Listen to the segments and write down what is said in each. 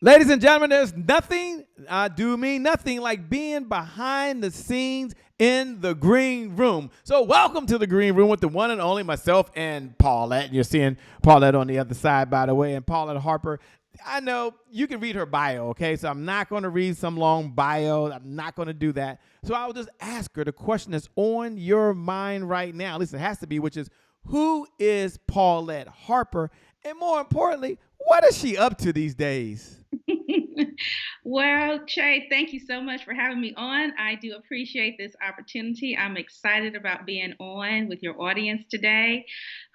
Ladies and gentlemen, there's nothing, I do mean nothing, like being behind the scenes in the green room. So, welcome to the green room with the one and only myself and Paulette. And you're seeing Paulette on the other side, by the way, and Paulette Harper. I know you can read her bio, okay? So, I'm not going to read some long bio. I'm not going to do that. So, I will just ask her the question that's on your mind right now. At least it has to be, which is who is Paulette Harper? And more importantly, what is she up to these days? Well, Trey, thank you so much for having me on. I do appreciate this opportunity. I'm excited about being on with your audience today.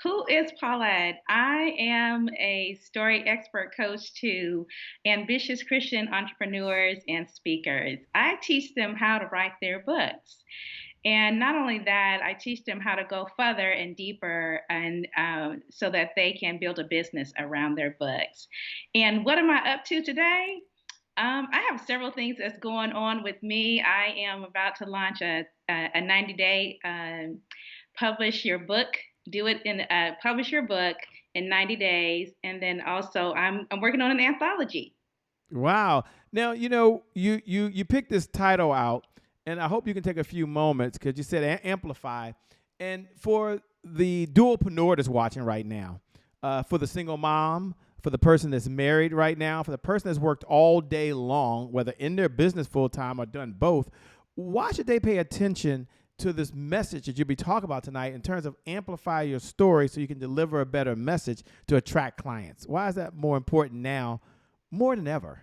Who is Paulette? I am a story expert coach to ambitious Christian entrepreneurs and speakers. I teach them how to write their books. And not only that, I teach them how to go further and deeper, and so that they can build a business around their books. And what am I up to today? I have several things that's going on with me. I am about to launch a 90-day publish your book. Do it in publish your book in 90 days, and then also I'm working on an anthology. Wow. Now, you picked this title out, and I hope you can take a few moments because you said amplify. And for the dualpreneur that's watching right now, for the single mom, for the person that's married right now, for the person that's worked all day long, whether in their business full time or done both, why should they pay attention to this message that you'll be talking about tonight in terms of amplify your story so you can deliver a better message to attract clients? Why is that more important now, more than ever?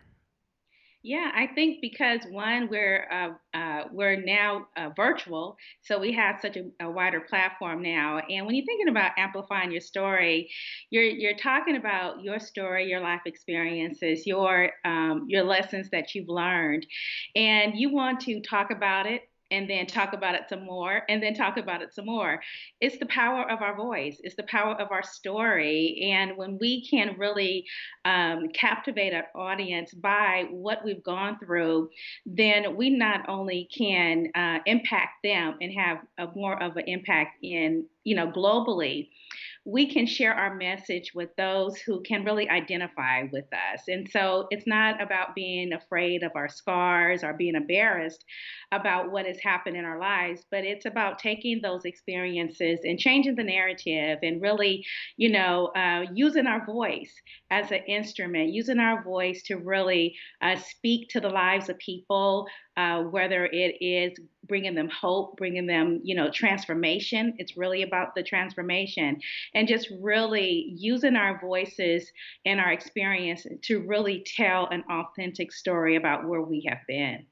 Yeah, I think because one, we're now virtual, so we have such a wider platform now. And when you're thinking about amplifying your story, you're talking about your story, your life experiences, your lessons that you've learned, and you want to talk about it. And then talk about it some more, and then talk about it some more. It's the power of our voice. It's the power of our story. And when we can really captivate our audience by what we've gone through, then we not only can impact them and have a more of an impact in globally, we can share our message with those who can really identify with us. And so it's not about being afraid of our scars or being embarrassed about what has happened in our lives, but it's about taking those experiences and changing the narrative and really, using our voice as an instrument, using our voice to really speak to the lives of people, whether it is bringing them hope, bringing them, transformation. It's really about the transformation and just really using our voices and our experience to really tell an authentic story about where we have been.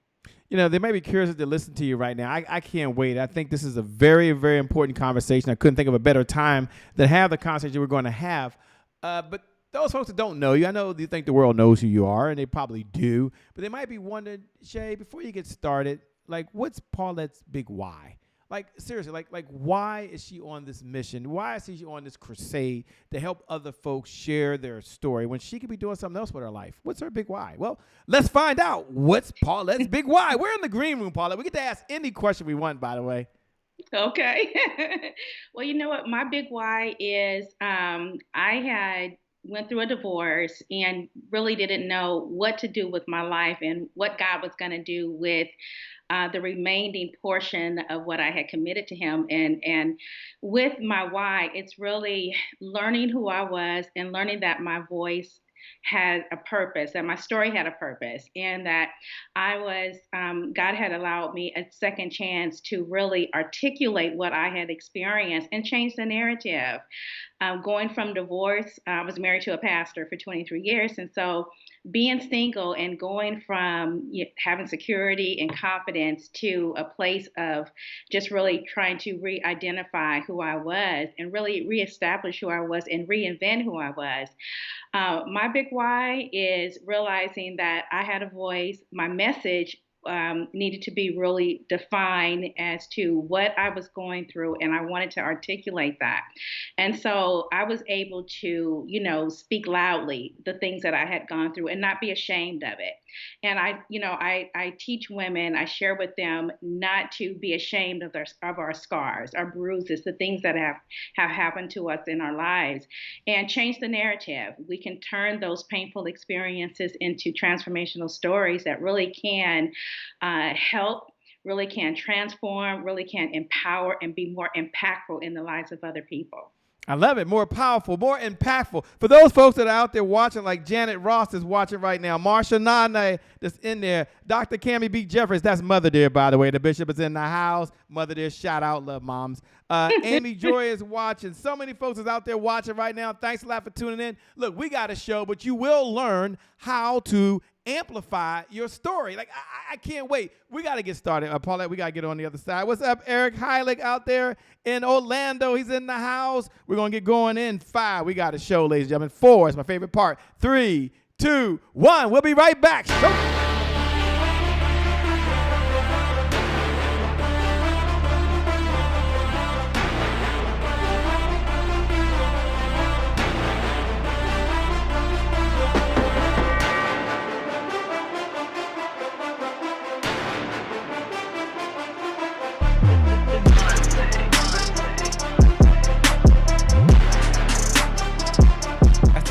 They may be curious to listen to you right now. I can't wait. I think this is a very, very important conversation. I couldn't think of a better time to have the conversation we're going to have. But those folks that don't know you, I know you think the world knows who you are, and they probably do. But they might be wondering, Shay, before you get started, like, what's Paulette's big why? Like, seriously, like why is she on this mission? Why is she on this crusade to help other folks share their story when she could be doing something else with her life? What's her big why? Well, let's find out what's Paulette's big why. We're in the green room, Paulette. We get to ask any question we want, by the way. Okay. Well, you know what? My big why is I had went through a divorce and really didn't know what to do with my life and what God was going to do with the remaining portion of what I had committed to Him. And with my why, it's really learning who I was and learning that my voice had a purpose, that my story had a purpose, and that God had allowed me a second chance to really articulate what I had experienced and change the narrative. Going from divorce, I was married to a pastor for 23 years. And so being single and going from having security and confidence to a place of just really trying to re identify who I was and really reestablish who I was and reinvent who I was. My big why is realizing that I had a voice, my message needed to be really defined as to what I was going through, and I wanted to articulate that. And so I was able to, speak loudly the things that I had gone through and not be ashamed of it. And I teach women, I share with them not to be ashamed of our scars, our bruises, the things that have happened to us in our lives, and change the narrative. We can turn those painful experiences into transformational stories that really can help, really can transform, really can empower and be more impactful in the lives of other people. I love it. More powerful, more impactful. For those folks that are out there watching, like Janet Ross is watching right now, Marsha Nane that's in there, Dr. Cammie B. Jeffries, that's Mother Dear, by the way. The bishop is in the house. Mother Dear, shout out, love moms. Amy Joy is watching. So many folks is out there watching right now. Thanks a lot for tuning in. Look, we got a show, but you will learn how to amplify your story. Like, I can't wait. We got to get started. Paulette, we got to get on the other side. What's up, Eric Heilig out there in Orlando? He's in the house. We're going to get going in 5. We got a show, ladies and gentlemen. 4 is my favorite part. 3, 2, 1. We'll be right back.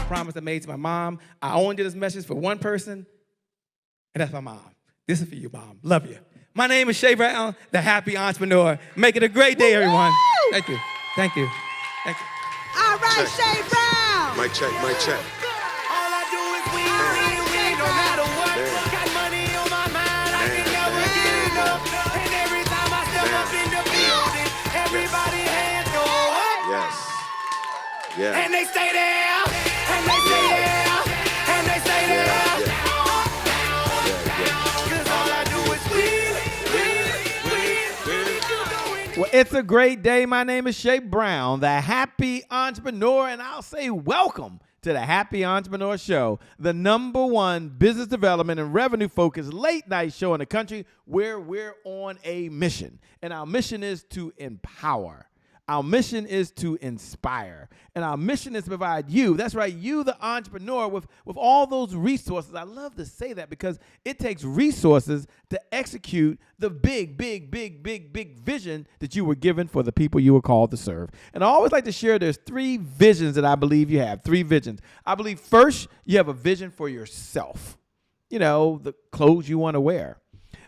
Promise I made to my mom. I only did this message for one person, and that's my mom. This is for you, Mom. Love you. My name is Shay Brown, the happy entrepreneur. Make it a great day, everyone. Thank you. Thank you. Thank you. All right, Shay Brown. Mic check, mic check. All I do is win, no matter what. Got money on my mind, I can never get enough. And every time I step up in the building, everybody hands go up. Yes. Yeah. And they stay there. And they say yeah, and they say yeah. Cause all I do is win. Well, it's a great day. My name is Shay Brown, the happy entrepreneur, and I'll say welcome to the Happy Entrepreneur Show, the #1 business development and revenue-focused late-night show in the country where we're on a mission. And our mission is to empower. Our mission is to inspire, and our mission is to provide you, that's right, you, the entrepreneur, with all those resources. I love to say that because it takes resources to execute the big vision that you were given for the people you were called to serve. And I always like to share there's 3 visions that I believe you have, 3 visions. I believe first, you have a vision for yourself. You know, the clothes you want to wear.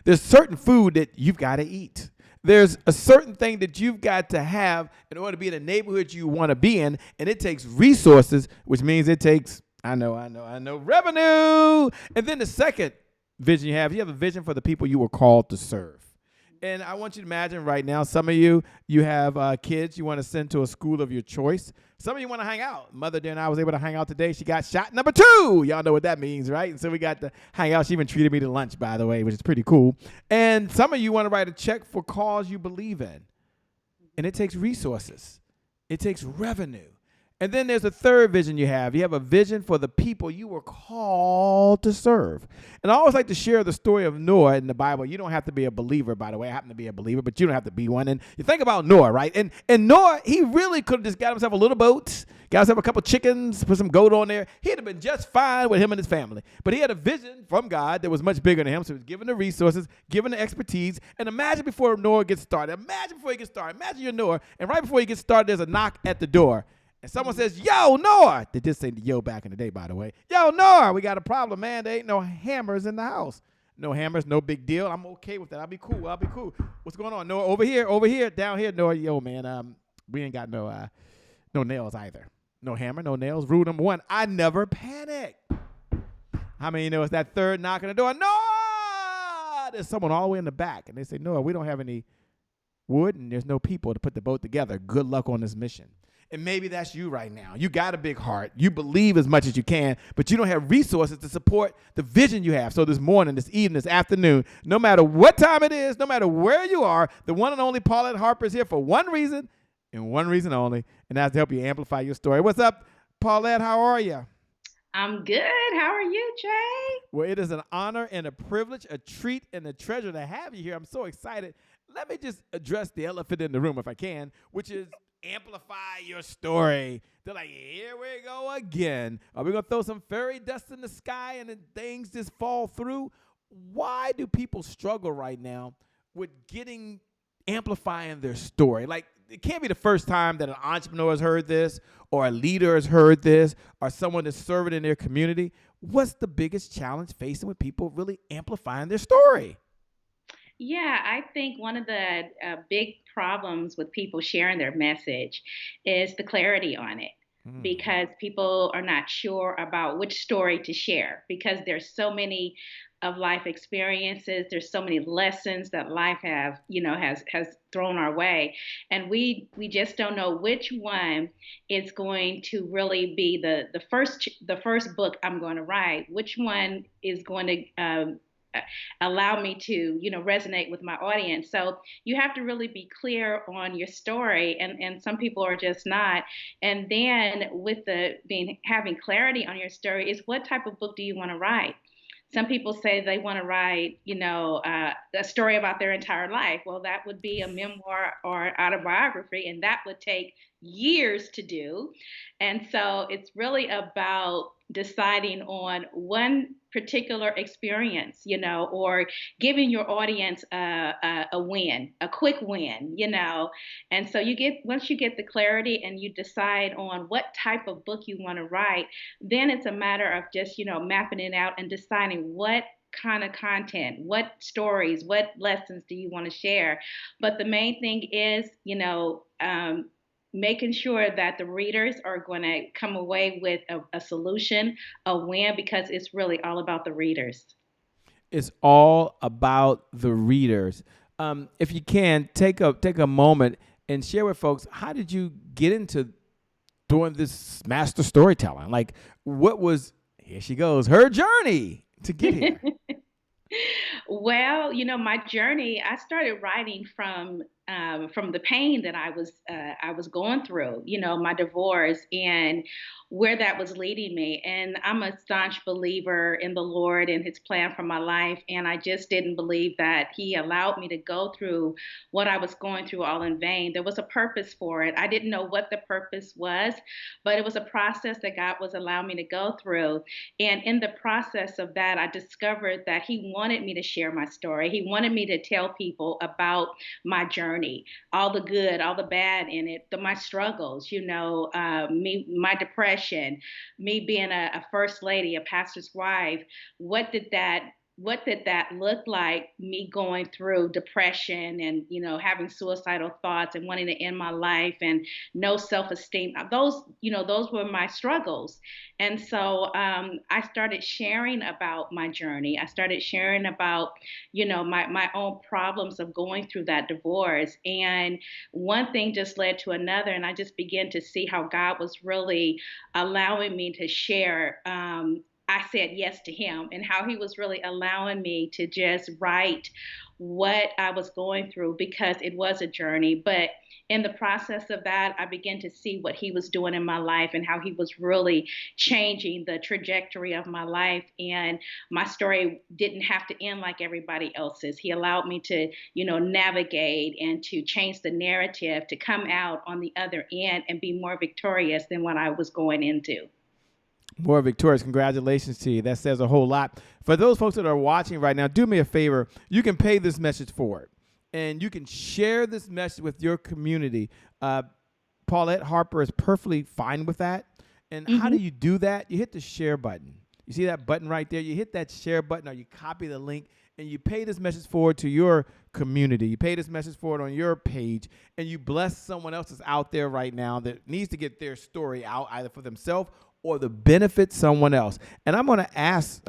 There's certain food that you've got to eat. There's a certain thing that you've got to have in order to be in the neighborhood you want to be in, and it takes resources, which means it takes, I know, revenue. And then the second vision you have a vision for the people you were called to serve. And I want you to imagine right now, some of you have kids you want to send to a school of your choice. Some of you want to hang out. Mother Dear and I was able to hang out today. She got shot number 2. Y'all know what that means, right? And so we got to hang out. She even treated me to lunch, by the way, which is pretty cool. And some of you want to write a check for cause you believe in. And it takes resources. It takes revenue. And then there's a third vision you have. You have a vision for the people you were called to serve. And I always like to share the story of Noah in the Bible. You don't have to be a believer, by the way. I happen to be a believer, but you don't have to be one. And you think about Noah, right? And Noah, he really could have just got himself a little boat, got himself a couple chickens, put some goat on there. He'd have been just fine with him and his family. But he had a vision from God that was much bigger than him. So he was given the resources, given the expertise. And imagine before Noah gets started. Imagine you're Noah, and right before he gets started, there's a knock at the door. And someone says, yo, Noah. They did say the yo back in the day, by the way. Yo, Noah, we got a problem, man. There ain't no hammers in the house. No hammers, no big deal. I'm okay with that. I'll be cool. What's going on, Noah? Over here, down here, Noah. Yo, man, we ain't got no nails either. No hammer, no nails. Rule number 1, I never panic. How many of you know it's that third knock on the door? Noah! There's someone all the way in the back. And they say, Noah, we don't have any wood, and there's no people to put the boat together. Good luck on this mission. And maybe that's you right now. You got a big heart. You believe as much as you can, but you don't have resources to support the vision you have. So this morning, this evening, this afternoon, no matter what time it is, no matter where you are, the one and only Paulette Harper is here for one reason and one reason only, and that's to help you amplify your story. What's up, Paulette? How are you? I'm good. How are you, Jay? Well, it is an honor and a privilege, a treat and a treasure to have you here. I'm so excited. Let me just address the elephant in the room if I can, which is amplify your story. They're like, here we go again. Are we going to throw some fairy dust in the sky and then things just fall through? Why do people struggle right now with amplifying their story? Like, it can't be the first time that an entrepreneur has heard this or a leader has heard this or someone that's serving in their community. What's the biggest challenge facing with people really amplifying their story? Yeah, I think one of the big problems with people sharing their message is the clarity on it. Hmm. Because people are not sure about which story to share because there's so many of life experiences, there's so many lessons that life has thrown our way, and we just don't know which one is going to really be the first book I'm going to write, which one is going to allow me to resonate with my audience. So you have to really be clear on your story, and some people are just not. And then with the being having clarity on your story is what type of book do you want to write. Some people say they want to write, a story about their entire life. Well, that would be a memoir or autobiography, and that would take years to do. And so it's really about deciding on one particular experience, or giving your audience a win, a quick win, And so once you get the clarity and you decide on what type of book you want to write, then it's a matter of just, mapping it out and deciding what kind of content, what stories, what lessons do you want to share. But the main thing is, making sure that the readers are going to come away with a solution, a win, because it's really all about the readers. It's all about the readers. If you can, take a moment and share with folks, how did you get into doing this master storytelling? Like, what was, here she goes, her journey to get here? Well, my journey, I started writing from the pain that I was going through, my divorce and where that was leading me. And I'm a staunch believer in the Lord and His plan for my life. And I just didn't believe that He allowed me to go through what I was going through all in vain. There was a purpose for it. I didn't know what the purpose was, but it was a process that God was allowing me to go through. And in the process of that, I discovered that He wanted me to share my story. He wanted me to tell people about my journey, all the good, all the bad in it, my struggles, my depression, me being a first lady, a pastor's wife. What did that what did that look like, me going through depression and having suicidal thoughts and wanting to end my life and no self-esteem? Those were my struggles. And so I started sharing about my journey. I started sharing about my own problems of going through that divorce, and one thing just led to another, and I just began to see how God was really allowing me to share. I said yes to Him, and how He was really allowing me to just write what I was going through, because it was a journey. But in the process of that, I began to see what He was doing in my life and how He was really changing the trajectory of my life. And my story didn't have to end like everybody else's. He allowed me to, navigate and to change the narrative, to come out on the other end and be more victorious than what I was going into. More victorious. Congratulations to you. That says a whole lot. For those folks that are watching right now, do me a favor. You can pay this message forward, and you can share this message with your community. Paulette Harper is perfectly fine with that. And how do Mm-hmm. you do that? You hit the share button. You see that button right there? You hit that share button, or you copy the link, and you pay this message forward to your community. You pay this message forward on your page, and you bless someone else that's out there right now that needs to get their story out, either for themselves or to benefit someone else. And I'm going to ask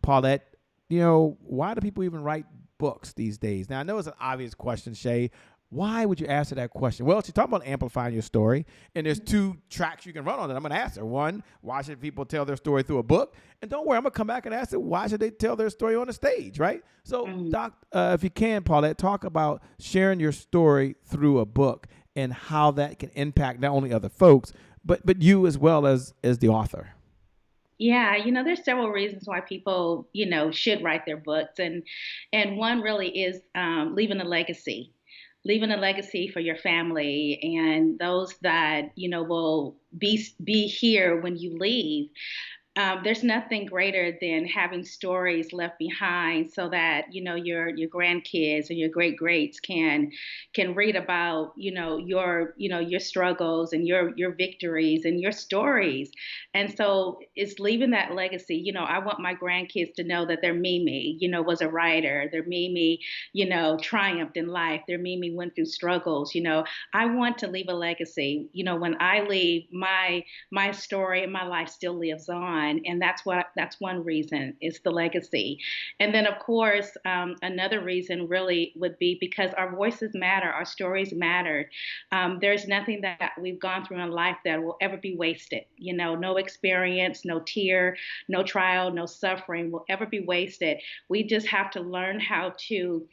Paulette, why do people even write books these days? Now, I know it's an obvious question, Shay. Why would you answer that question? Well, she's talking about amplifying your story, and there's two tracks you can run on it. I'm going to ask her. One, why should people tell their story through a book? And don't worry, I'm going to come back and ask her, why should they tell their story on a stage, right? So, Doc, if you can, Paulette, talk about sharing your story through a book and how that can impact not only other folks, but you as well as the author. Yeah, there's several reasons why people, should write their books, and one really is leaving a legacy for your family and those that will be here when you leave. There's nothing greater than having stories left behind so that your grandkids or your great greats can read about your struggles and your victories and your stories. And so it's leaving that legacy. I want my grandkids to know that their Mimi was a writer. Their Mimi triumphed in life. Their Mimi went through struggles. I want to leave a legacy. When I leave, my story and my life still lives on, and that's one reason, is the legacy. And then of course, another reason really would be because our voices matter, our stories matter. There's nothing that we've gone through in life that will ever be wasted. No experience, no tear, no trial, no suffering will ever be wasted. We just have to learn how to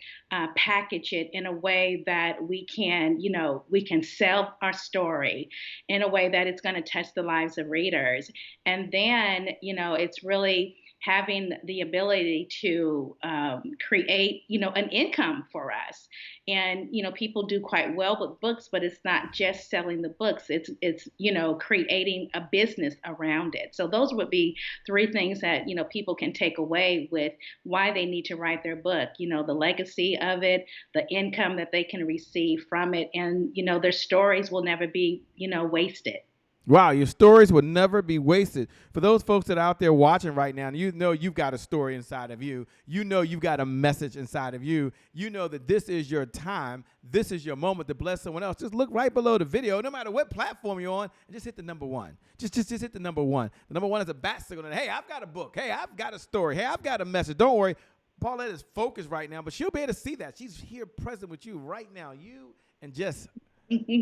package it in a way that we can sell our story in a way that it's going to touch the lives of readers. And then, it's really having the ability to create, an income for us. And, people do quite well with books, but it's not just selling the books. It's creating a business around it. So those would be three things that, people can take away with why they need to write their book. The legacy of it, the income that they can receive from it, and, their stories will never be, wasted. Wow, your stories will never be wasted. For those folks that are out there watching right now, and you've got a story inside of you. You've got a message inside of you. You know that this is your time. This is your moment to bless someone else. Just look right below the video, no matter what platform you're on, and just hit the number one. Just hit the number one. The number one is a bat signal. Hey, I've got a book. Hey, I've got a story. Hey, I've got a message. Don't worry. Paulette is focused right now, but she'll be able to see that. She's here present with you right now. You and just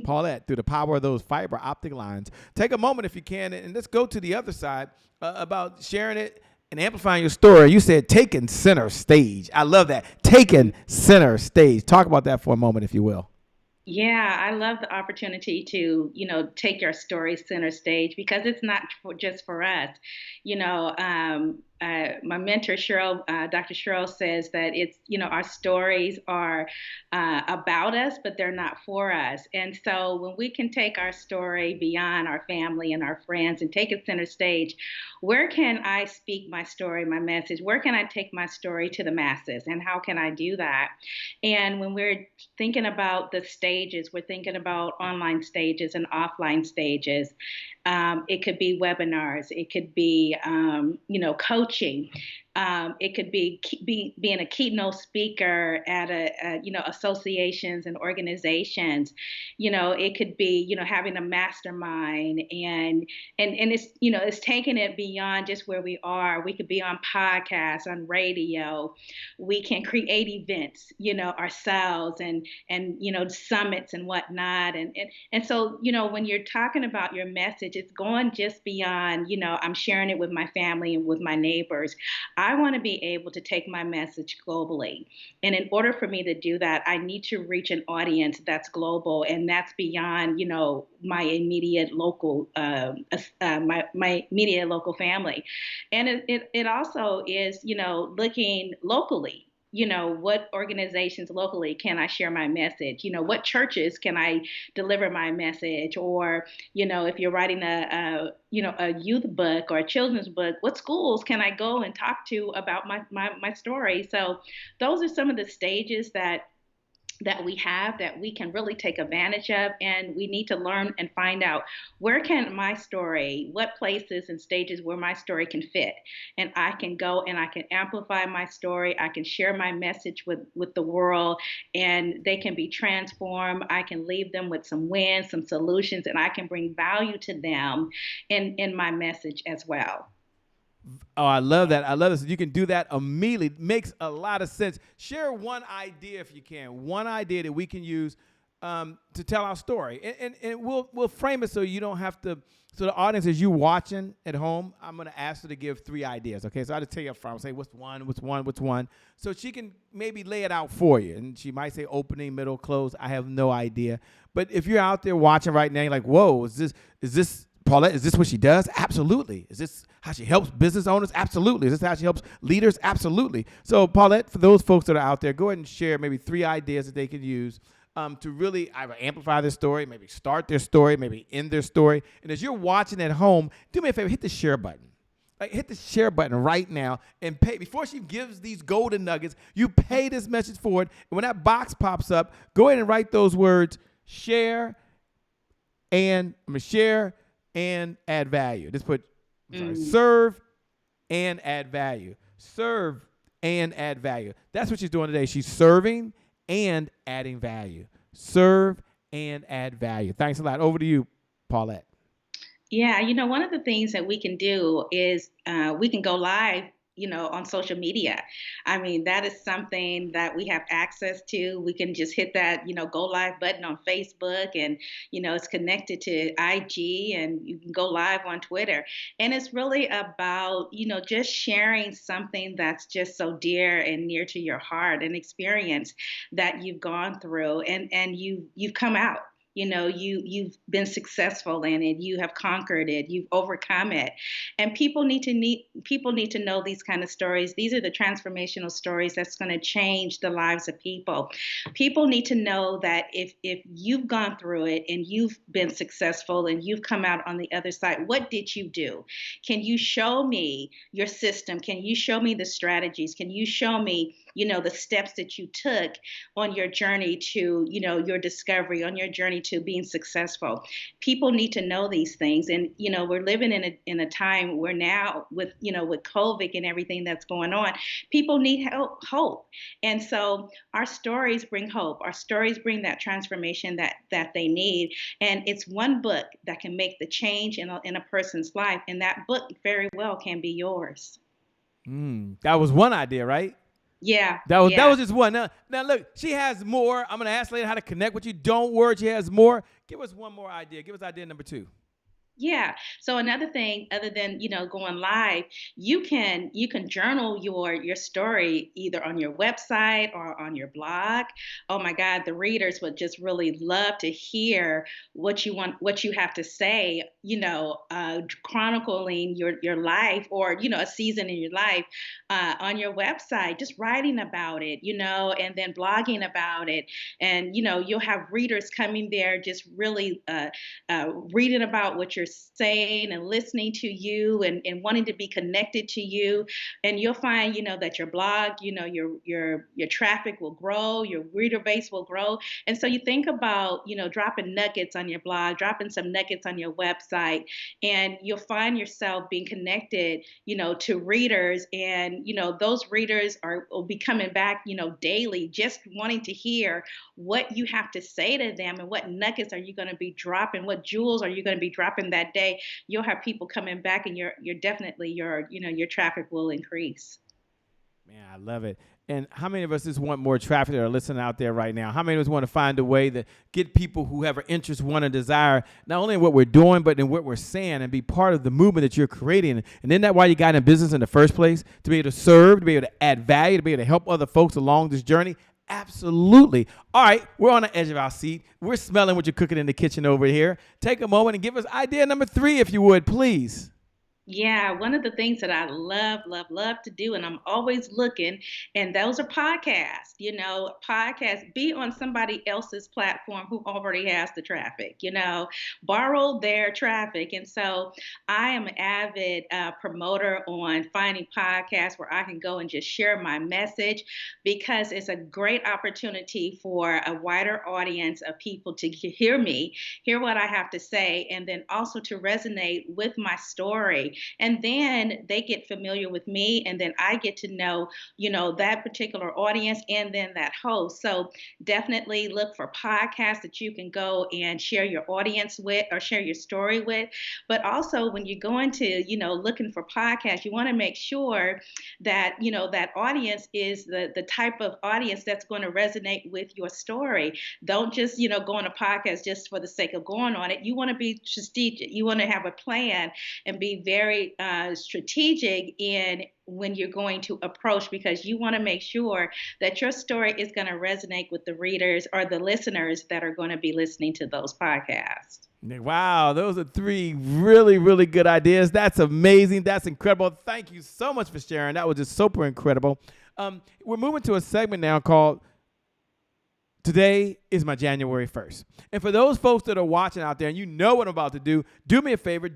Paulette, through the power of those fiber optic lines. Take a moment if you can, and let's go to the other side about sharing it and amplifying your story. You said taking center stage. I love that. Taking center stage. Talk about that for a moment, if you will. Yeah, I love the opportunity to, take your story center stage, because it's not just for us. My mentor, Dr. Cheryl, says that it's, our stories are about us, but they're not for us. And so when we can take our story beyond our family and our friends and take it center stage, where can I speak my story, my message? Where can I take my story to the masses? And how can I do that? And when we're thinking about the stages, we're thinking about online stages and offline stages. It could be webinars. It could be, coaching. It could be being a keynote speaker at associations and organizations. It could be having a mastermind, and it's taking it beyond just where we are. We could be on podcasts, on radio. We can create events, ourselves, and summits and whatnot. And so when you're talking about your message, it's going just beyond I'm sharing it with my family and with my neighbors. I want to be able to take my message globally. And in order for me to do that, I need to reach an audience that's global, and that's beyond, my immediate local, my immediate local family. And it also is, looking locally. What organizations locally can I share my message? What churches can I deliver my message? Or, if you're writing a youth book or a children's book, what schools can I go and talk to about my story? So those are some of the stages that we have that we can really take advantage of, and we need to learn and find out where can my story, what places and stages where my story can fit, and I can go and I can amplify my story. I can share my message with the world, and they can be transformed. I can leave them with some wins, some solutions, and I can bring value to them in my message as well. Oh, I love that. I love this. You can do that immediately. Makes a lot of sense. Share one idea if you can. One idea that we can use to tell our story. And we'll frame it so you don't have to. So the audience, as you watching at home, I'm going to ask her to give 3 ideas. Okay, so I'll just tell you up front. I'll say, what's one? So she can maybe lay it out for you. And she might say opening, middle, close. I have no idea. But if you're out there watching right now, you're like, whoa, is this Paulette, is this what she does? Absolutely. Is this how she helps business owners? Absolutely. Is this how she helps leaders? Absolutely. So, Paulette, for those folks that are out there, go ahead and share maybe 3 ideas that they could use to really either amplify their story, maybe start their story, maybe end their story. And as you're watching at home, do me a favor, hit the share button. Like, hit the share button right now and pay. Before she gives these golden nuggets, you pay this message forward. And when that box pops up, go ahead and write those words, share and add value. Just put serve and add value. Serve and add value. That's what she's doing today. She's serving and adding value. Serve and add value. Thanks a lot. Over to you, Paulette. Yeah, one of the things that we can do is we can go live, on social media. I mean, that is something that we have access to. We can just hit that, go live button on Facebook, and, it's connected to IG, and you can go live on Twitter. And it's really about, just sharing something that's just so dear and near to your heart, an experience that you've gone through and you've come out. You've been successful in it. You have conquered it. You've overcome it. And people need to know these kind of stories. These are the transformational stories that's going to change the lives of people. People need to know that if you've gone through it and you've been successful and you've come out on the other side, what did you do? Can you show me your system? Can you show me the strategies? Can you show me, the steps that you took on your journey to, your discovery, on your journey to being successful? People need to know these things. And, we're living in a time where now with COVID and everything that's going on, people need hope. And so our stories bring hope. Our stories bring that transformation that they need. And it's one book that can make the change in a person's life. And that book very well can be yours. That was one idea, right? Yeah. That was just one. Now look, she has more. I'm going to ask later how to connect with you. Don't worry, she has more. Give us one more idea. Give us idea number 2. Yeah. So another thing, other than going live, you can journal your story either on your website or on your blog. Oh my God, the readers would just really love to hear what you have to say. Chronicling your life, or a season in your life on your website, just writing about it, and then blogging about it, and you'll have readers coming there just really reading about what you're saying and listening to you and wanting to be connected to you. And you'll find, that your blog, your traffic will grow, your reader base will grow. And so you think about, dropping nuggets on your blog, dropping some nuggets on your website, and you'll find yourself being connected, to readers. And, those readers will be coming back, daily, just wanting to hear what you have to say to them and what nuggets are you going to be dropping, what jewels are you going to be dropping that day. You'll have people coming back, and you're definitely your traffic will increase. Man, I love it. And how many of us just want more traffic that are listening out there right now? How many of us want to find a way to get people who have an interest, want, and desire, not only in what we're doing, but in what we're saying, and be part of the movement that you're creating? And isn't that why you got in business in the first place? To be able to serve, to be able to add value, to be able to help other folks along this journey? Absolutely. All right, we're on the edge of our seat. We're smelling what you're cooking in the kitchen over here. Take a moment and give us idea number 3, if you would, please. Yeah, one of the things that I love to do, and I'm always looking, and those are podcasts. Podcasts, be on somebody else's platform who already has the traffic, borrow their traffic. And so I am an avid promoter on finding podcasts where I can go and just share my message, because it's a great opportunity for a wider audience of people to hear me, hear what I have to say, and then also to resonate with my story. And then they get familiar with me, and then I get to know, that particular audience and then that host. So definitely look for podcasts that you can go and share your audience with or share your story with. But also when you're going to, looking for podcasts, you want to make sure that, that audience is the type of audience that's going to resonate with your story. Don't just, go on a podcast just for the sake of going on it. You want to be strategic. You want to have a plan and be very strategic in when you're going to approach, because you want to make sure that your story is going to resonate with the readers or the listeners that are going to be listening to those podcasts. Wow, those are 3 really, really good ideas. That's amazing. That's incredible. Thank you so much for sharing. That was just super incredible. We're moving to a segment now called Today is my January 1st. And for those folks that are watching out there and you know what I'm about to do me a favor,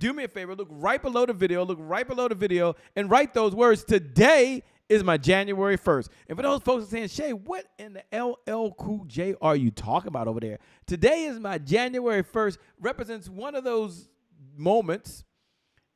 look right below the video, and write those words, today is my January 1st. And for those folks that are saying, Shay, what in the LL Cool J are you talking about over there? Today is my January 1st represents one of those moments,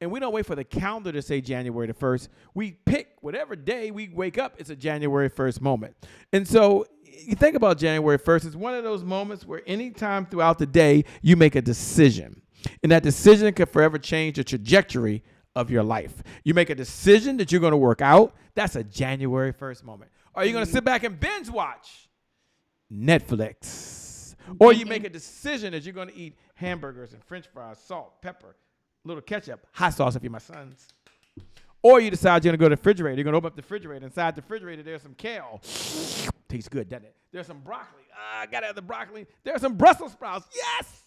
and we don't wait for the calendar to say January the 1st. We pick whatever day we wake up, it's a January 1st moment. And so you think about January 1st, it's one of those moments where anytime throughout the day you make a decision. And that decision can forever change the trajectory of your life. You make a decision that you're going to work out. That's a January 1st moment. Are you going to sit back and binge watch Netflix? Or you make a decision that you're going to eat hamburgers and French fries, salt, pepper, a little ketchup, hot sauce if you're my sons. Or you decide you're going to go to the refrigerator. You're going to open up the refrigerator. Inside the refrigerator, there's some kale. Tastes good, doesn't it? There's some broccoli. I got to have the broccoli. There's some Brussels sprouts. Yes!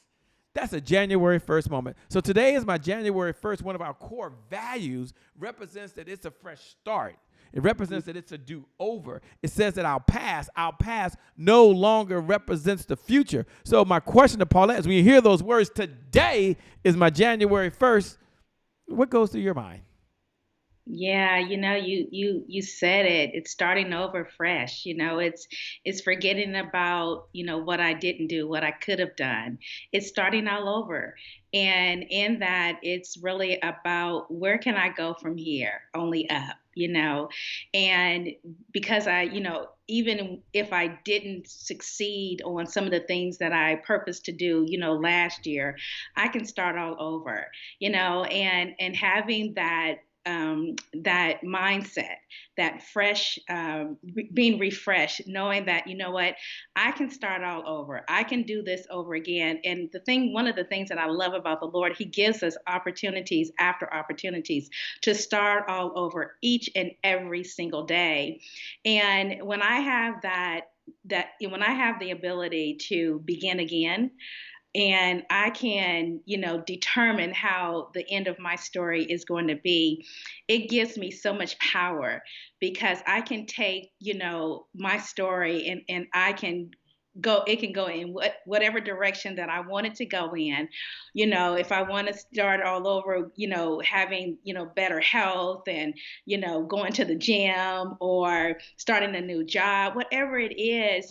That's a January 1st moment. So today is my January 1st. One of our core values represents that it's a fresh start. It represents that it's a do-over. It says that our past no longer represents the future. So my question to Paulette is, when you hear those words, today is my January 1st, what goes through your mind? Yeah, you said it. It's starting over fresh. It's forgetting about, what I didn't do, what I could have done. It's starting all over. And in that, it's really about where can I go from here? Only up, And because even if I didn't succeed on some of the things that I purposed to do, last year, I can start all over, and having that mindset, that fresh, being refreshed, knowing that, what, I can start all over. I can do this over again. And one of the things that I love about the Lord, he gives us opportunities after opportunities to start all over each and every single day. And when I have when I have the ability to begin again, and I can, determine how the end of my story is going to be, it gives me so much power, because I can take, my story and I can it can go in whatever direction that I want it to go in. If I want to start all over, having, better health and, going to the gym or starting a new job, whatever it is,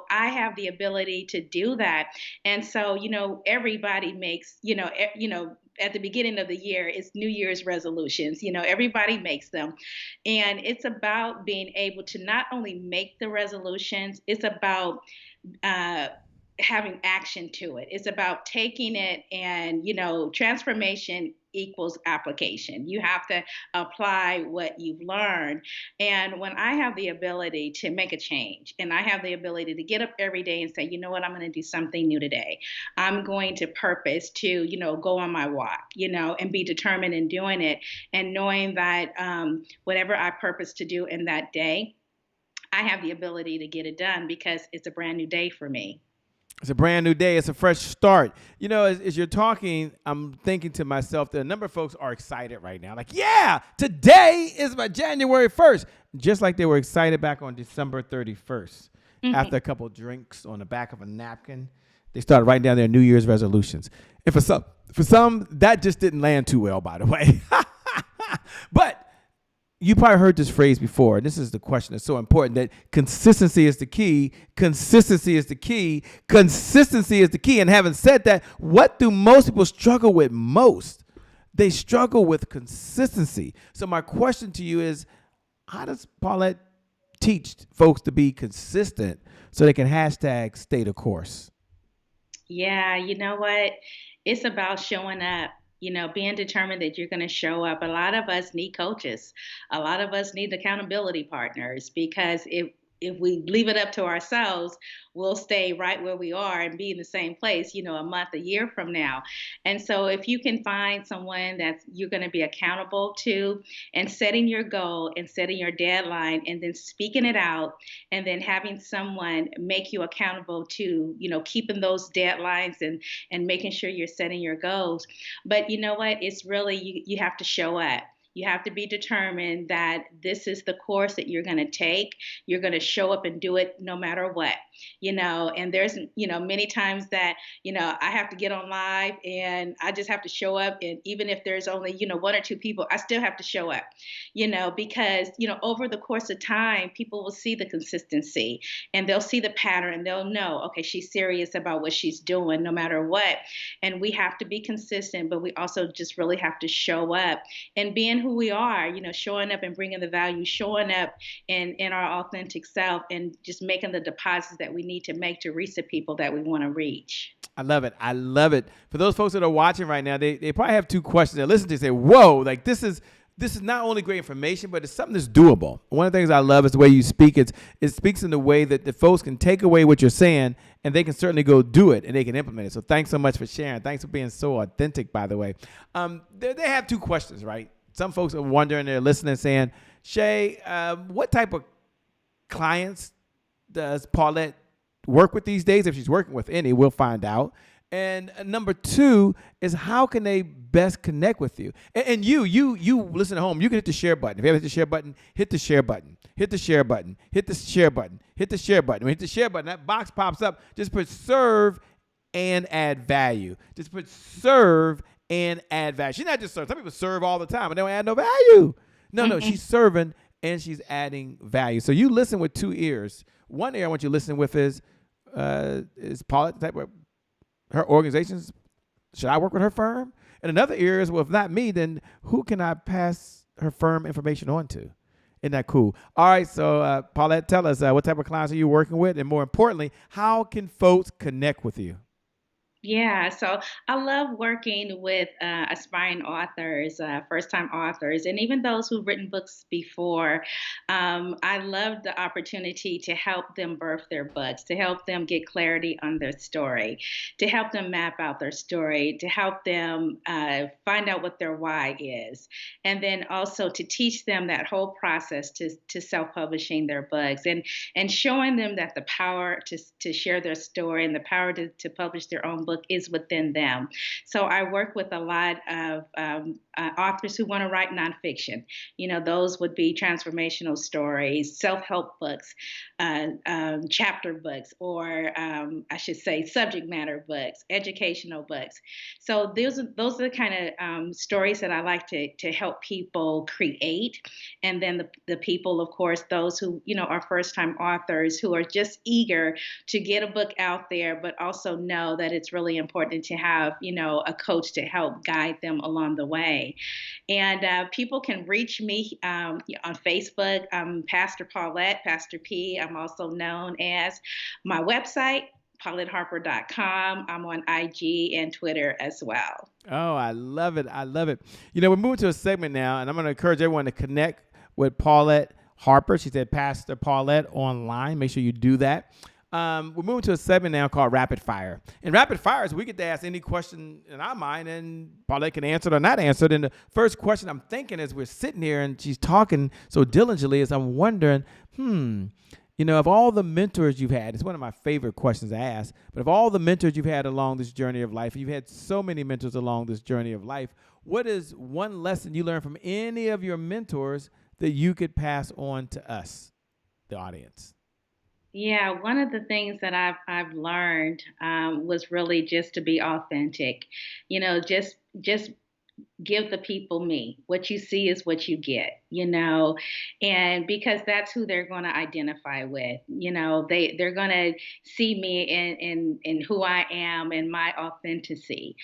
I have the ability to do that. And so, everybody makes, at the beginning of the year, it's New Year's resolutions. Everybody makes them. And it's about being able to not only make the resolutions, it's about having action to it. It's about taking it, and, transformation equals application. You have to apply what you've learned. And when I have the ability to make a change, and I have the ability to get up every day and say, you know what, I'm going to do something new today. I'm going to purpose to, go on my walk, and be determined in doing it, and knowing that whatever I purpose to do in that day, I have the ability to get it done, because it's a brand new day for me. It's a brand new day. It's a fresh start. As you're talking, I'm thinking to myself that a number of folks are excited right now. Like, yeah, today is my January 1st. Just like they were excited back on December 31st. Mm-hmm. After a couple of drinks on the back of a napkin, they started writing down their New Year's resolutions. And for some, that just didn't land too well, by the way. But you probably heard this phrase before, and this is the question that's so important, that consistency is the key. Consistency is the key. Consistency is the key. And having said that, what do most people struggle with most? They struggle with consistency. So my question to you is, how does Paulette teach folks to be consistent so they can hashtag stay the course? Yeah, you know what? It's about showing up. Being determined that you're going to show up. A lot of us need coaches. A lot of us need accountability partners, because if we leave it up to ourselves, we'll stay right where we are and be in the same place, a month, a year from now. And so if you can find someone that you're going to be accountable to, and setting your goal and setting your deadline and then speaking it out, and then having someone make you accountable to, keeping those deadlines and making sure you're setting your goals. But you know what? It's really, you have to show up. You have to be determined that this is the course that you're going to take. You're going to show up and do it no matter what, and there's, many times that, I have to get on live and I just have to show up. And even if there's only, one or two people, I still have to show up, because, over the course of time, people will see the consistency and they'll see the pattern and they'll know, okay, she's serious about what she's doing no matter what. And we have to be consistent, but we also just really have to show up and being who we are, showing up and bringing the value, showing up in our authentic self, and just making the deposits that we need to make to reach the people that we want to reach. I love it. I love it. For those folks that are watching right now, they probably have two questions. They listen to say, whoa, like this is not only great information, but it's something that's doable. One of the things I love is the way you speak. It speaks in the way that the folks can take away what you're saying and they can certainly go do it and they can implement it. So thanks so much for sharing. Thanks for being so authentic, by the way. They have two questions, right? Some folks are wondering, they're listening, saying, Shay, what type of clients does Paulette work with these days? If she's working with any, we'll find out. And number two is, how can they best connect with you? And you listen at home, you can hit the share button. If you ever hit the share button, hit the share button, hit the share button, hit the share button, hit the share button. When you hit the share button, that box pops up. Just put serve and add value. Just put serve and add value. She's not just serving. Some people serve all the time and they don't add no value. No, she's serving and she's adding value. So you listen with two ears. One ear I want you to listen with is Paulette the type of her organizations? Should I work with her firm? And another ear is, well, if not me, then who can I pass her firm information on to? Isn't that cool? All right, so Paulette, tell us what type of clients are you working with? And more importantly, how can folks connect with you? Yeah, so I love working with aspiring authors, first-time authors, and even those who've written books before. I love the opportunity to help them birth their books, to help them get clarity on their story, to help them map out their story, to help them find out what their why is, and then also to teach them that whole process to self-publishing their books, and showing them that the power to share their story and the power to publish their own book is within them. So I work with a lot of authors who want to write nonfiction. Those would be transformational stories, self-help books, chapter books, or I should say subject matter books, educational books. So those are the kind of stories that I like to help people create. And then the people, of course, those who, are first-time authors who are just eager to get a book out there, but also know that it's really important to have, a coach to help guide them along the way. And people can reach me on Facebook. I'm Pastor Paulette, Pastor P. I'm also known as. My website, PauletteHarper.com. I'm on IG and Twitter as well. Oh, I love it. I love it. We're moving to a segment now, and I'm going to encourage everyone to connect with Paulette Harper. She said Pastor Paulette online. Make sure you do that. We're moving to a segment now called Rapid Fire. And Rapid Fire is we get to ask any question in our mind, and Paulette can answer it or not answer it. And the first question I'm thinking as we're sitting here and she's talking so diligently is I'm wondering, of all the mentors you've had, it's one of my favorite questions to ask, but of all the mentors you've had along this journey of life, you've had so many mentors along this journey of life, what is one lesson you learned from any of your mentors that you could pass on to us, the audience? Yeah, one of the things that I've learned was really just to be authentic. Just give the people me. What you see is what you get. And because that's who they're going to identify with. They're going to see me in who I am and my authenticity.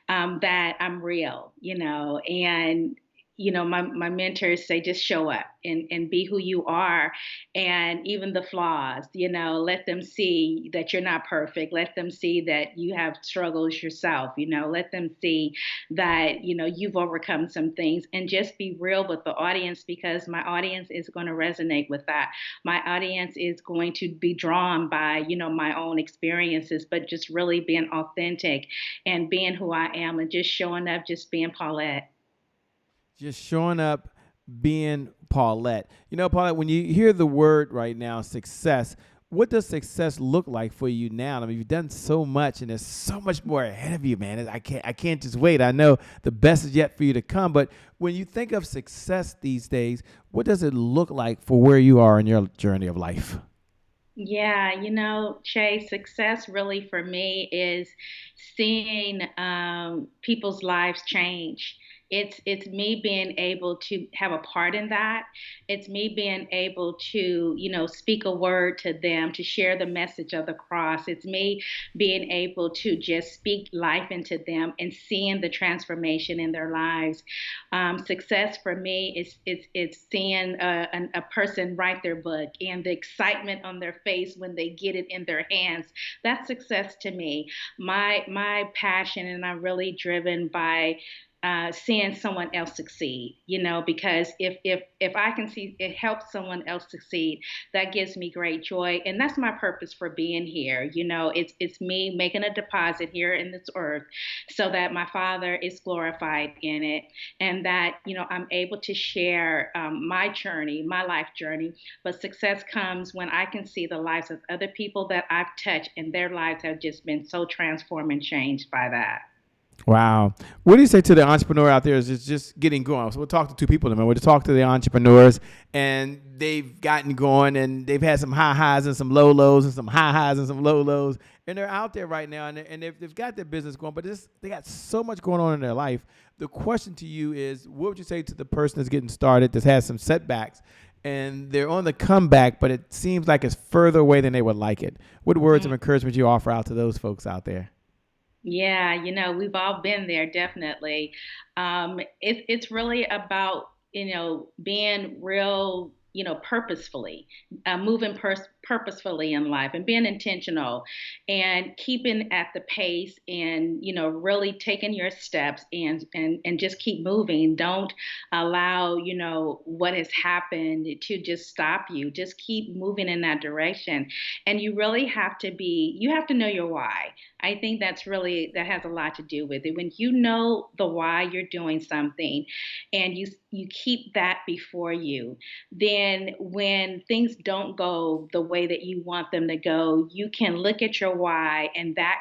That I'm real. And my mentors say, just show up and be who you are. And even the flaws, let them see that you're not perfect. Let them see that you have struggles yourself. Let them see that, you've overcome some things, and just be real with the audience, because my audience is going to resonate with that. My audience is going to be drawn by, my own experiences, but just really being authentic and being who I am, and just showing up, just being Paulette. Just showing up, being Paulette. Paulette, when you hear the word right now, success, what does success look like for you now? I mean, you've done so much, and there's so much more ahead of you, man. I can't just wait. I know the best is yet for you to come. But when you think of success these days, what does it look like for where you are in your journey of life? Yeah, Shay, success really for me is seeing people's lives change. It's me being able to have a part in that. It's me being able to, speak a word to them, to share the message of the cross. It's me being able to just speak life into them and seeing the transformation in their lives. Success for me is it's seeing a person write their book and the excitement on their face when they get it in their hands. That's success to me. My passion, and I'm really driven by seeing someone else succeed, because if I can see it helps someone else succeed, that gives me great joy, and that's my purpose for being here. It's me making a deposit here in this earth, so that my Father is glorified in it, and that I'm able to share my journey, my life journey. But success comes when I can see the lives of other people that I've touched, and their lives have just been so transformed and changed by that. Wow. What do you say to the entrepreneur out there is just getting going? So we'll talk to two people in a minute. We'll talk to the entrepreneurs, and they've gotten going, and they've had some high highs and some low lows, and some high highs and some low lows. And they're out there right now, and they've got their business going, but they got so much going on in their life. The question to you is, what would you say to the person that's getting started, that's had some setbacks, and they're on the comeback, but it seems like it's further away than they would like it? What words of encouragement you offer out to those folks out there? Yeah, we've all been there, definitely. It's really about, being real, purposefully, moving purposefully in life, and being intentional, and keeping at the pace, and, really taking your steps, and just keep moving. Don't allow, what has happened to just stop you. Just keep moving in that direction. And you really you have to know your why. I think that has a lot to do with it. When you know the why you're doing something, and you keep that before you, then when things don't go the way that you want them to go, you can look at your why, and that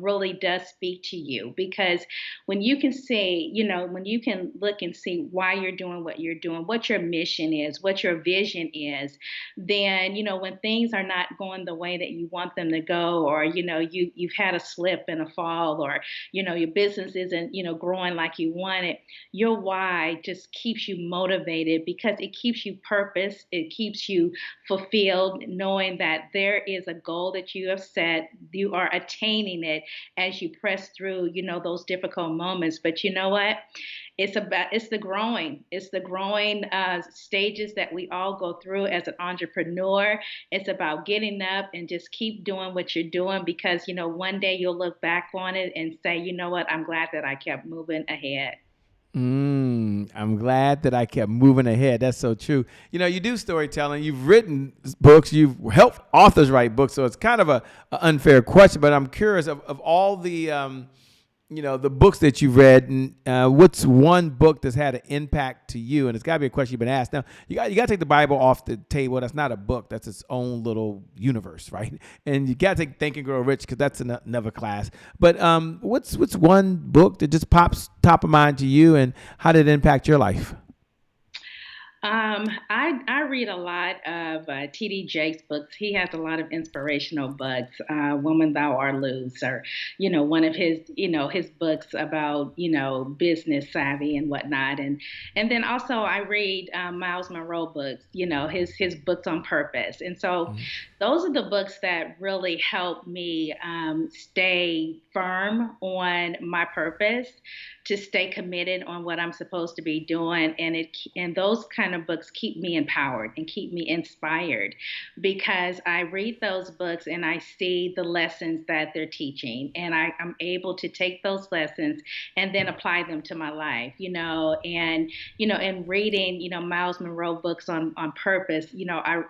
really does speak to you. Because when you can see, when you can look and see why you're doing what you're doing, what your mission is, what your vision is, then, when things are not going the way that you want them to go, or, you've had a slip and a fall, or, your business isn't, growing like you want it, your why just keeps you motivated, because it keeps you purpose. It keeps you fulfilled, knowing that there is a goal that you have set. You are attaining it as you press through, those difficult moments. But you know what? It's the growing stages that we all go through as an entrepreneur. It's about getting up and just keep doing what you're doing, because, one day you'll look back on it and say, you know what? I'm glad that I kept moving ahead. I'm glad that I kept moving ahead. That's so true. You do storytelling. You've written books. You've helped authors write books. So it's kind of a unfair question, but I'm curious of all the, the books that you've read, and what's one book that's had an impact to you? And it's got to be a question you've been asked. Now, you got to take the Bible off the table. That's not a book. That's its own little universe, right? And you got to take Think and Grow Rich, because that's another class. But what's one book that just pops top of mind to you, and how did it impact your life? I read a lot of T.D. Jakes books. He has a lot of inspirational books. Woman, Thou Art Loose, or one of his his books about business savvy and whatnot. And then also I read Miles Monroe books. His books on purpose. And so those are the books that really help me stay firm on my purpose, to stay committed on what I'm supposed to be doing. And those kind of books keep me empowered and keep me inspired, because I read those books and I see the lessons that they're teaching, and I'm able to take those lessons and then apply them to my life, and reading, Miles Monroe books on purpose,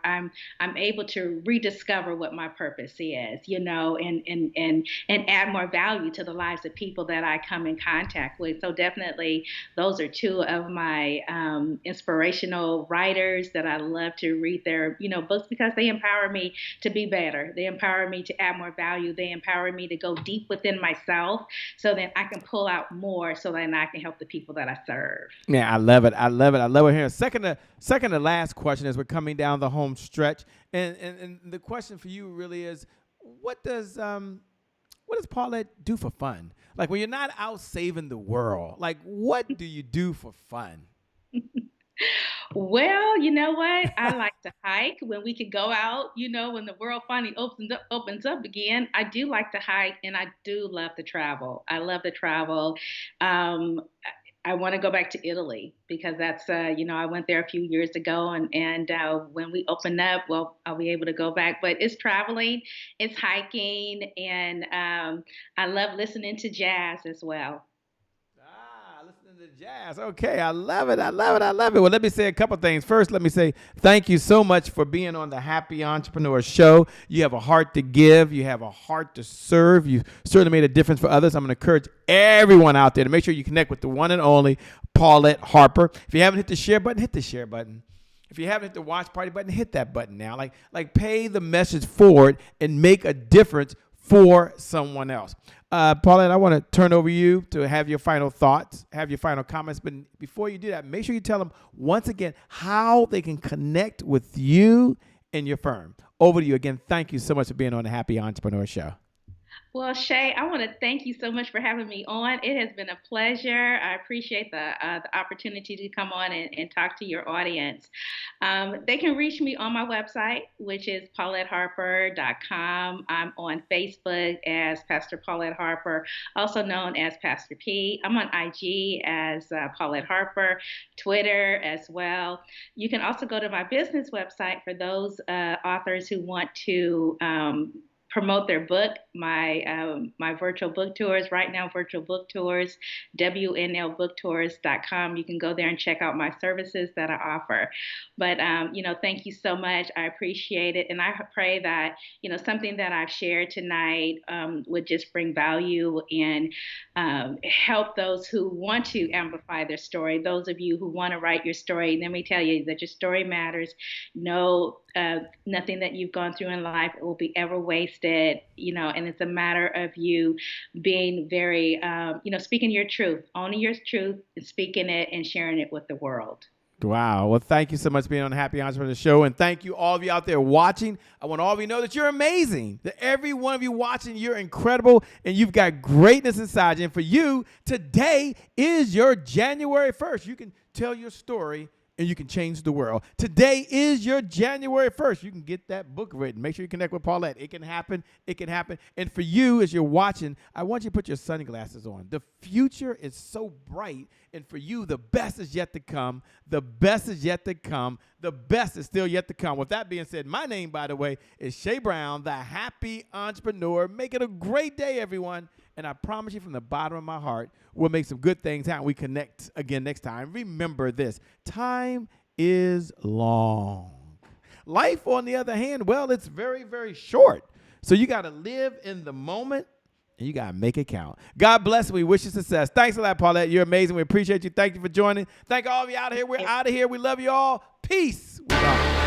I'm able to rediscover what my purpose is, and add more value to the lives of people that I come in contact with. So definitely those are two of my inspirational writers that I love to read their books, because they empower me to be better. They empower me to add more value. They empower me to go deep within myself, so that I can pull out more, so that I can help the people that I serve. Yeah, I love it. I love it. I love it here. Second to last question as we're coming down the home stretch. And the question for you really is, what does Paulette do for fun? Like, when you're not out saving the world, like, what do you do for fun? Well, you know what? I like to hike when we can go out, when the world finally opens up again. I do like to hike, and I do love to travel. I love to travel. Um, I want to go back to Italy, because that's, I went there a few years ago, and when we open up, well, I'll be able to go back. But it's traveling, it's hiking, and I love listening to jazz as well. Listening to jazz. Okay, I love it. I love it. I love it. Well, let me say a couple things. First, let me say thank you so much for being on the Happy Entrepreneur Show. You have a heart to give. You have a heart to serve. You certainly made a difference for others. I'm going to encourage everyone out there to make sure you connect with the one and only Paulette Harper. If you haven't hit the share button, hit the share button. If you haven't hit the watch party button, hit that button now. Like pay the message forward and make a difference for someone else. Paulette, I want to turn over you to have your final thoughts, have your final comments. But before you do that, make sure you tell them once again how they can connect with you and your firm. Over to you again. Thank you so much for being on the Happy Entrepreneur Show. Well, Shay, I want to thank you so much for having me on. It has been a pleasure. I appreciate the opportunity to come on and talk to your audience. They can reach me on my website, which is pauletteharper.com. I'm on Facebook as Pastor Paulette Harper, also known as Pastor P. I'm on IG as Paulette Harper, Twitter as well. You can also go to my business website for those authors who want to promote their book, my virtual book tours. Right now, virtual book tours, WNLbooktours.com. You can go there and check out my services that I offer. But, thank you so much. I appreciate it. And I pray that, something that I've shared tonight would just bring value and help those who want to amplify their story. Those of you who want to write your story, let me tell you that your story matters. No, nothing that you've gone through in life will be ever wasted, and it's a matter of you being very, speaking your truth, owning your truth, and speaking it and sharing it with the world. Wow. Well, thank you so much for being on the Happy Entrepreneur Show. And thank you all of you out there watching. I want all of you to know that you're amazing, that every one of you watching, you're incredible, and you've got greatness inside you. And for you, today is your January 1st. You can tell your story and you can change the world. Today is your January 1st. You can get that book written. Make sure you connect with Paulette. It can happen. It can happen. And for you, as you're watching, I want you to put your sunglasses on. The future is so bright. And for you, the best is yet to come. The best is yet to come. The best is still yet to come. With that being said, my name, by the way, is Shay Brown, the Happy Entrepreneur. Make it a great day, everyone. And I promise you from the bottom of my heart, we'll make some good things happen. We connect again next time. Remember this, time is long. Life, on the other hand, well, it's very, very short. So you got to live in the moment, and you got to make it count. God bless. We wish you success. Thanks a lot, Paulette. You're amazing. We appreciate you. Thank you for joining. Thank all of you out here. We're out of here. We love you all. Peace. We're gone.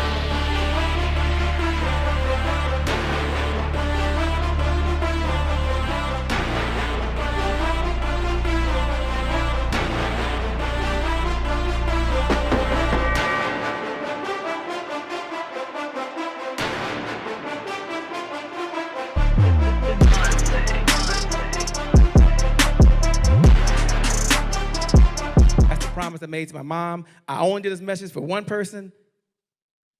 promise I made to my mom. I only did this message for one person,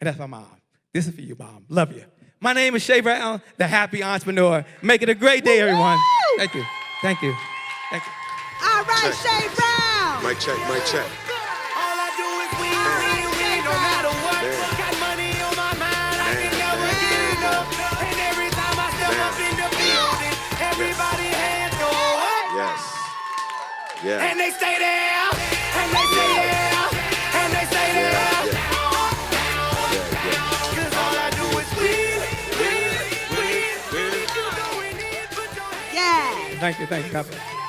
and that's my mom. This is for you, Mom. Love you. My name is Shay Brown, the happy entrepreneur. Make it a great day, everyone. Thank you. Thank you. Thank you. All right, Check. Shay Brown. Mic check, mic check. All I do is win, no matter what. Man. Got money on my mind, I can Man. never get enough. And every time I step Man. up in the building, everybody hands go up. Yes. Yeah. And they stay there, and they stay there, and they stay there. Yeah, yeah. Cause all I do is win. If you doing it, put your hands. Yeah. Thank you. God bless.